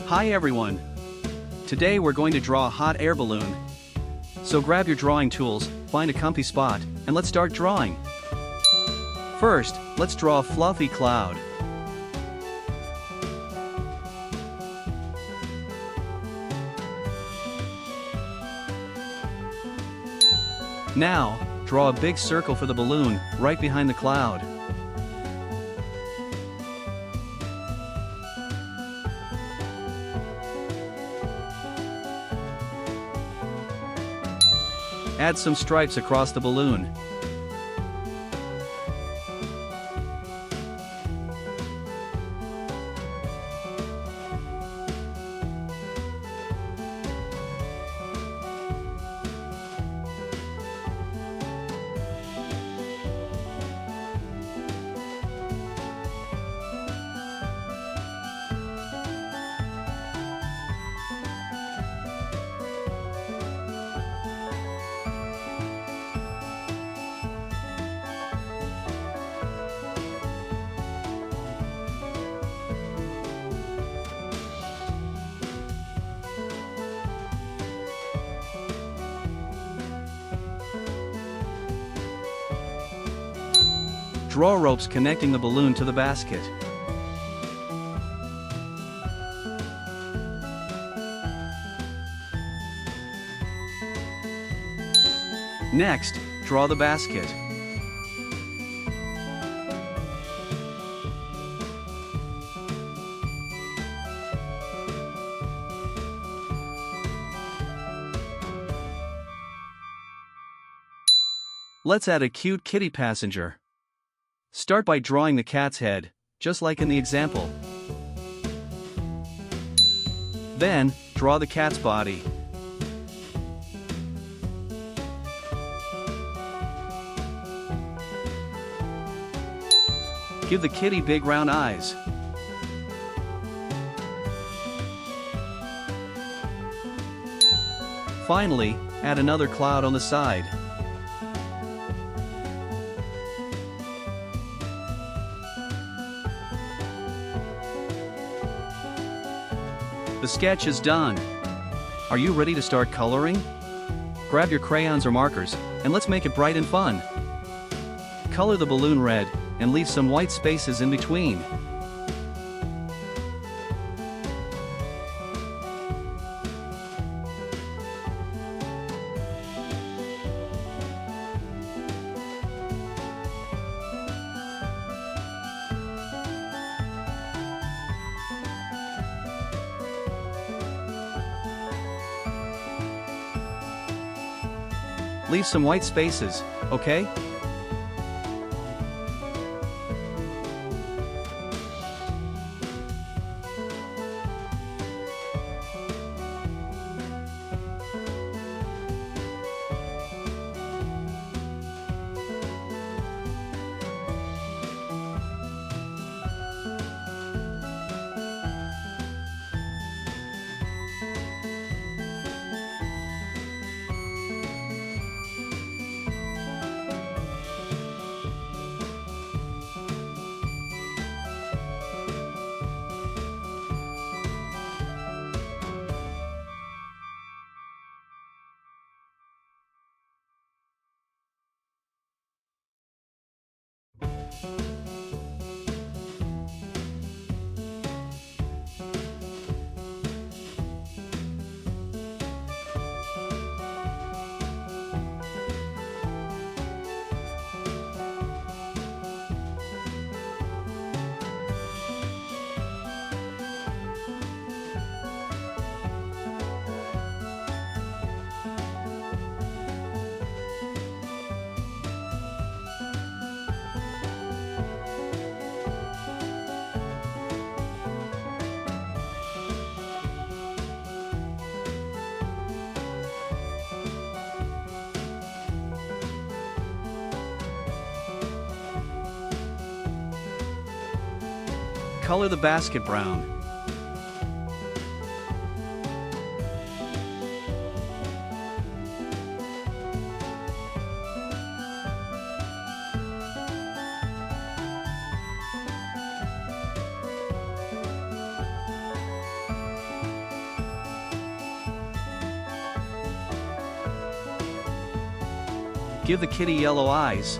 Hi everyone! Today we're going to draw a hot air balloon. So grab your drawing tools, find a comfy spot, and let's start drawing. First, let's draw a fluffy cloud. Now, draw a big circle for the balloon, right behind the cloud. Add some stripes across the balloon. Draw ropes connecting the balloon to the basket. Next, draw the basket. Let's add a cute kitty passenger. Start by drawing the cat's head, just like in the example. Then, draw the cat's body. Give the kitty big round eyes. Finally, add another cloud on the side. The sketch is done. Are you ready to start coloring? Grab your crayons or markers, and let's make it bright and fun. Color the balloon red, and leave some white spaces in between. Leave some white spaces, okay? Color the basket brown. Give the kitty yellow eyes.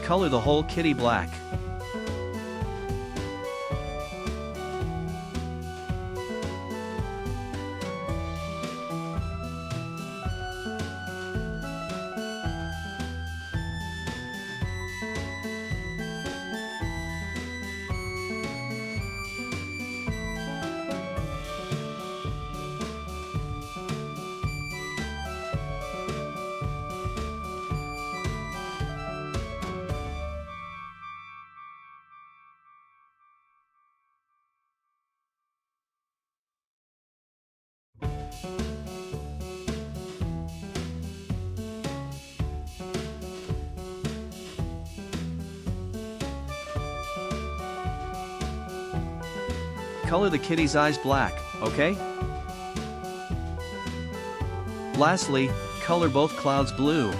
Color the whole kitty black. Color the kitty's eyes black, okay? Lastly, color both clouds blue.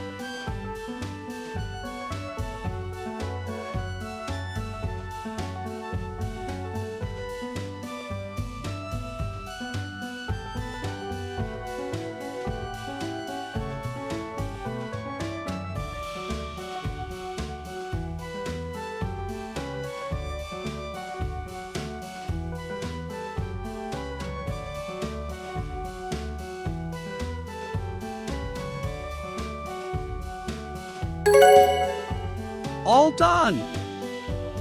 All done!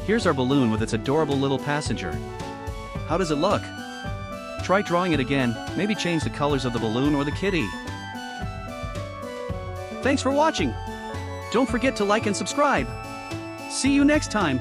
Here's our balloon with its adorable little passenger. How does it look? Try drawing it again, maybe change the colors of the balloon or the kitty. Thanks for watching! Don't forget to like and subscribe. See you next time!